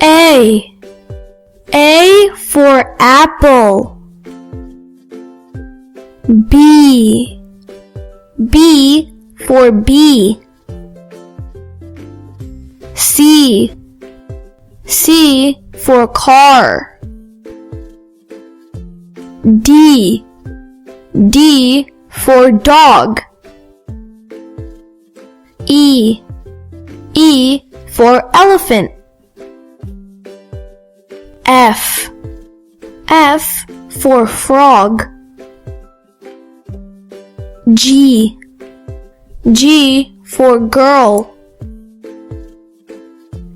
A. A for apple. B. B for bee. C. C for car. D. D for dog. E. E for elephant. F. F for frog. G. G for girl.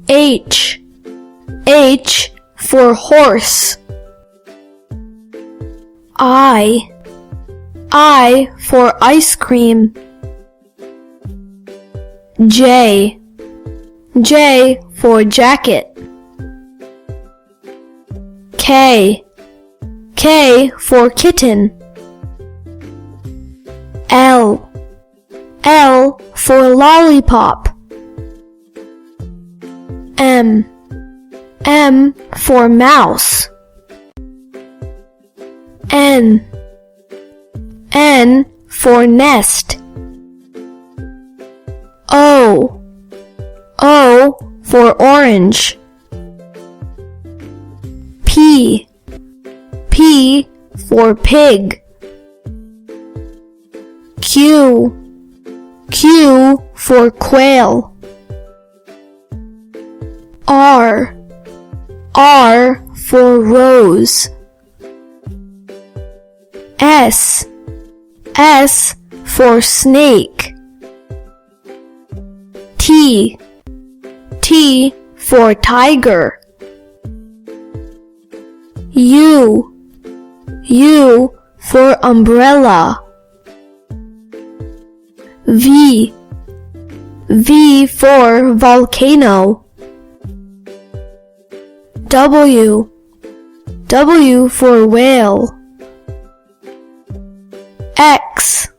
H. H for horse. I. I for ice cream. J. J for jacket. K. K for kitten. L. L for lollipop. M. M for mouse. N. N for nest. O. O for orange. P. P for pig. Q. Q for quail. R. R for rose. S. S for snake. T. T for tiger. U. U for umbrella. V. V for volcano. W. W for whale. X.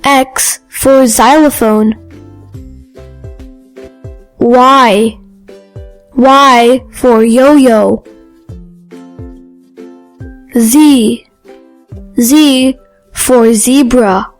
X for xylophone. Y. Y for yo-yo. Z. Z for zebra.